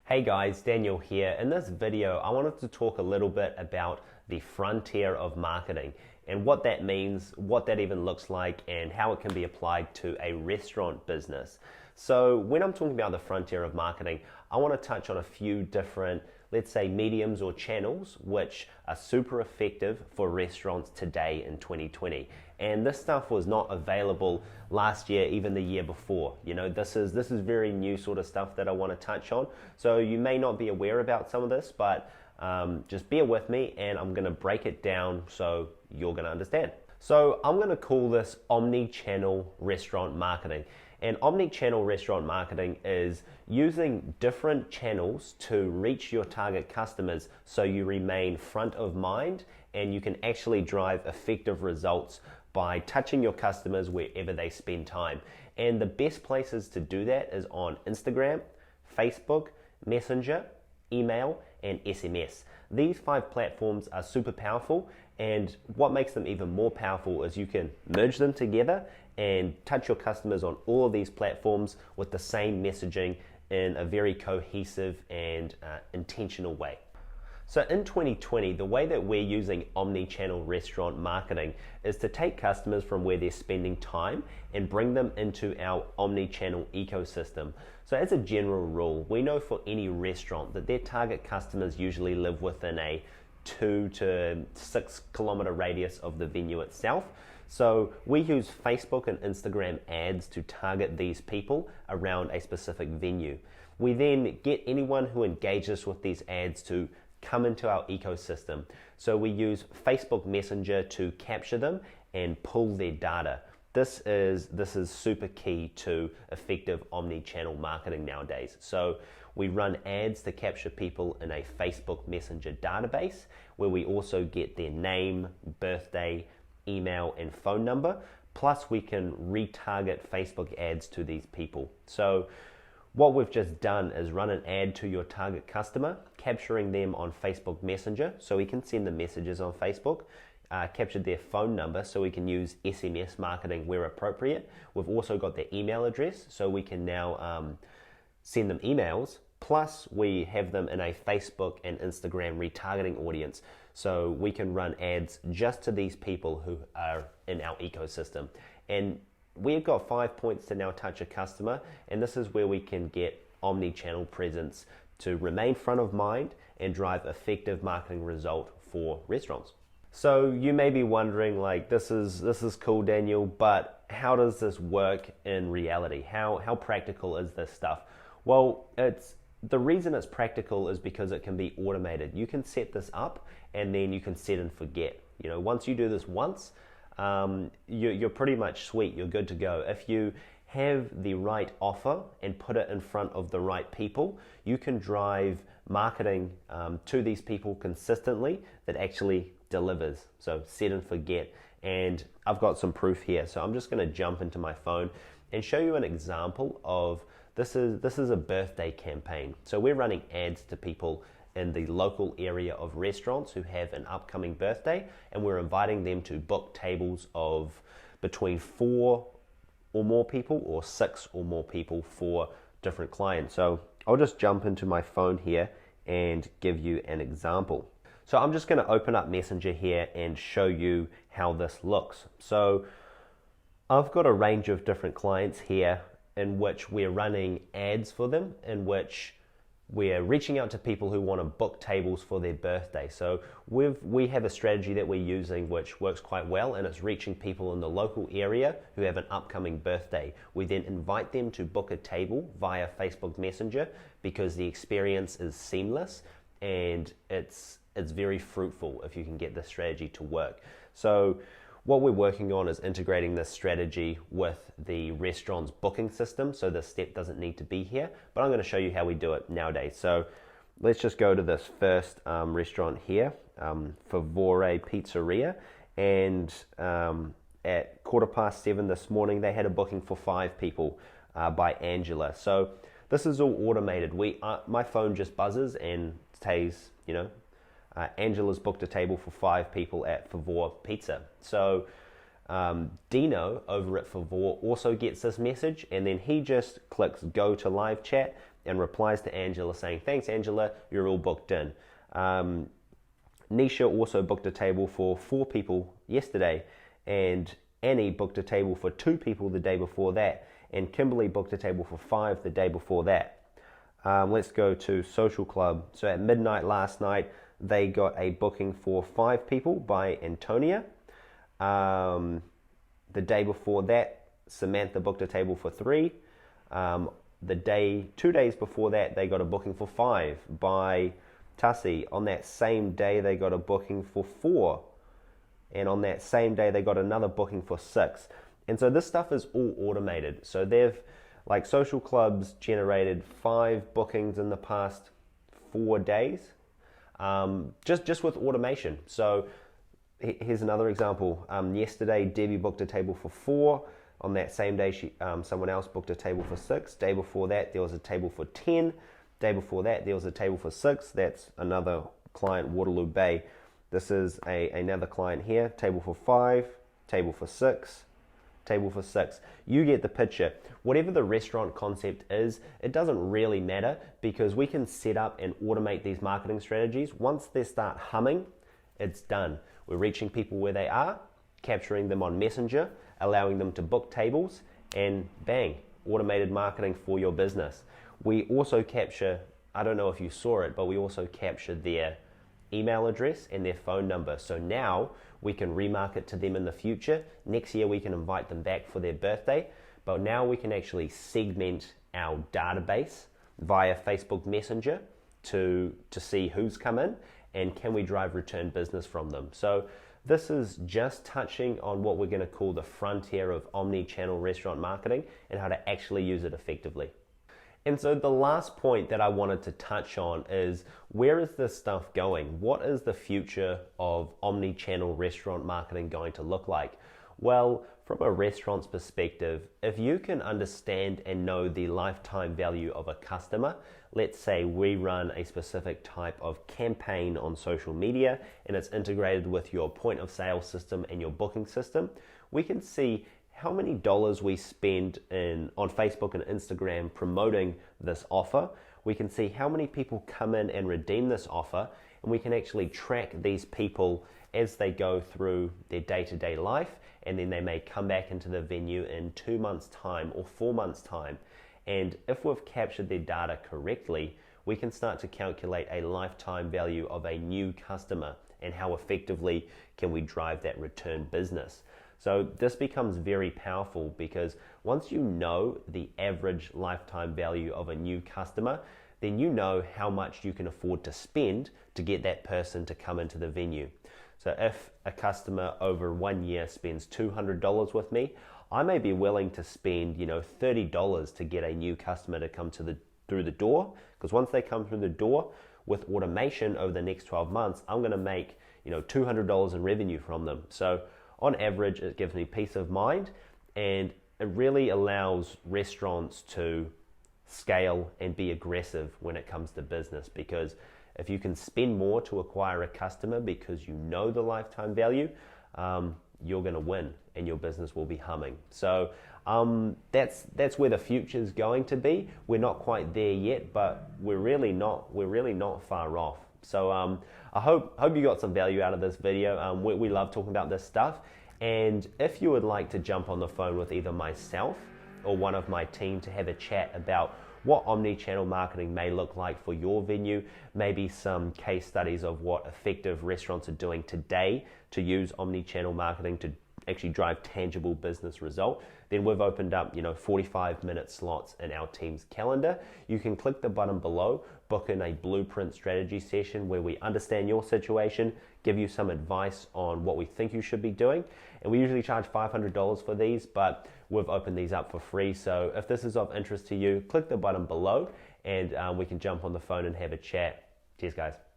Hey guys, Daniel here. In this video, I wanted to talk a little bit about the frontier of marketing and what that means, what that even looks like, and how it can be applied to a restaurant business. So when I'm talking about the frontier of marketing, I want to touch on a few different, let's say, mediums or channels which are super effective for restaurants today in 2020. And this stuff was not available last year, even the year before. You know, this is very new sort of stuff that I want to touch on. So you may not be aware about some of this, but just bear with me and I'm going to break it down so you're going to understand. So I'm going to call this omni-channel restaurant marketing. And omni-channel restaurant marketing is using different channels to reach your target customers so you remain front of mind and you can actually drive effective results by touching your customers wherever they spend time. And the best places to do that is on Instagram, Facebook, Messenger, email, and SMS. These 5 platforms are super powerful, and what makes them even more powerful is you can merge them together and touch your customers on all of these platforms with the same messaging in a very cohesive and intentional way. So in 2020, the way that we're using omni-channel restaurant marketing is to take customers from where they're spending time and bring them into our omni-channel ecosystem. So as a general rule, we know for any restaurant that their target customers usually live within a 2 to 6 kilometer radius of the venue itself. So we use Facebook and Instagram ads to target these people around a specific venue. We then get anyone who engages with these ads to come into our ecosystem. So we use Facebook Messenger to capture them and pull their data. This is super key to effective omni-channel marketing nowadays. So we run ads to capture people in a Facebook Messenger database where we also get their name, birthday, email, and phone number. Plus we can retarget Facebook ads to these people. So what we've just done is run an ad to your target customer, capturing them on Facebook Messenger so we can send them messages on Facebook, captured their phone number so we can use SMS marketing where appropriate. We've also got their email address so we can now send them emails, plus we have them in a Facebook and Instagram retargeting audience so we can run ads just to these people who are in our ecosystem. And we've got 5 points to now touch a customer, and this is where we can get omni-channel presence to remain front of mind and drive effective marketing result for restaurants. So you may be wondering, like, this is cool, Daniel, but how does this work in reality? How practical is this stuff? Well, the reason it's practical is because it can be automated. You can set this up and then you can set and forget. You know, once you do this once, you're pretty much sweet, you're good to go. If you have the right offer and put it in front of the right people, you can drive marketing to these people consistently that actually delivers. So set and forget. And I've got some proof here. So I'm just going to jump into my phone and show you an example of this is a birthday campaign. So we're running ads to people in the local area of restaurants who have an upcoming birthday, and we're inviting them to book tables of between 4 or more people or 6 or more people for different clients. So I'll just jump into my phone here and give you an example. So I'm just going to open up Messenger here and show you how this looks. So I've got a range of different clients here in which we're running ads for them, in which we're reaching out to people who want to book tables for their birthday. So we have a strategy that we're using which works quite well, and it's reaching people in the local area who have an upcoming birthday. We then invite them to book a table via Facebook Messenger because the experience is seamless and it's very fruitful if you can get this strategy to work. So what we're working on is integrating this strategy with the restaurant's booking system, so this step doesn't need to be here, but I'm going to show you how we do it nowadays. So let's just go to this first restaurant here, Favore Pizzeria, and at 7:15 this morning they had a booking for 5 people by Angela. So this is all automated. My phone just buzzes and says, you know, Angela's booked a table for 5 people at Favore Pizza. So Dino over at Favore also gets this message, and then he just clicks go to live chat and replies to Angela saying, "Thanks, Angela, you're all booked in." Nisha also booked a table for 4 people yesterday, and Annie booked a table for 2 people the day before that, and Kimberly booked a table for 5 the day before that. Let's go to Social Club. So at midnight last night, they got a booking for 5 people by Antonia. The day before that, Samantha booked a table for 3. 2 days before that, they got a booking for 5 by Tussie. On that same day, they got a booking for 4. And on that same day, they got another booking for 6. And so this stuff is all automated. So they've, like Social Clubs, generated 5 bookings in the past 4 days, just with automation. So here's another example. Yesterday, Debbie booked a table for 4. On that same day, someone else booked a table for 6. Day before that, there was a table for 10. Day before that, there was a table for 6. That's another client, Waterloo Bay. This is another client here. Table for 5, table for 6, table for 6. You get the picture. Whatever the restaurant concept is, it doesn't really matter, because we can set up and automate these marketing strategies. Once they start humming, it's done. We're reaching people where they are, capturing them on Messenger, allowing them to book tables, and bang, automated marketing for your business. We also capture, I don't know if you saw it, but we also capture their email address and their phone number. So now we can remarket to them in the future. Next year we can invite them back for their birthday, but now we can actually segment our database via Facebook Messenger to see who's come in and can we drive return business from them. So this is just touching on what we're going to call the frontier of omni-channel restaurant marketing and how to actually use it effectively. And so the last point that I wanted to touch on is, where is this stuff going? What is the future of omni-channel restaurant marketing going to look like? Well, from a restaurant's perspective, if you can understand and know the lifetime value of a customer, let's say we run a specific type of campaign on social media and it's integrated with your point of sale system and your booking system, we can see how many dollars we spend on Facebook and Instagram promoting this offer. We can see how many people come in and redeem this offer, and we can actually track these people as they go through their day-to-day life, and then they may come back into the venue in 2 months' time or 4 months' time. And if we've captured their data correctly, we can start to calculate a lifetime value of a new customer and how effectively can we drive that return business. So this becomes very powerful, because once you know the average lifetime value of a new customer, then you know how much you can afford to spend to get that person to come into the venue. So if a customer over 1 year spends $200 with me, I may be willing to spend, $30 to get a new customer to come through the door, because once they come through the door, with automation over the next 12 months, I'm going to make, $200 in revenue from them. So on average, it gives me peace of mind, and it really allows restaurants to scale and be aggressive when it comes to business, because if you can spend more to acquire a customer because you know the lifetime value, you're going to win and your business will be humming. So that's where the future is going to be. We're not quite there yet, but we're really not far off. So I hope you got some value out of this video. We love talking about this stuff. And if you would like to jump on the phone with either myself or one of my team to have a chat about what omni-channel marketing may look like for your venue, maybe some case studies of what effective restaurants are doing today to use omni-channel marketing to actually drive tangible business result, then we've opened up 45-minute slots in our team's calendar. You can click the button below, book in a blueprint strategy session where we understand your situation, give you some advice on what we think you should be doing. And we usually charge $500 for these, but we've opened these up for free. So if this is of interest to you, click the button below and we can jump on the phone and have a chat. Cheers, guys.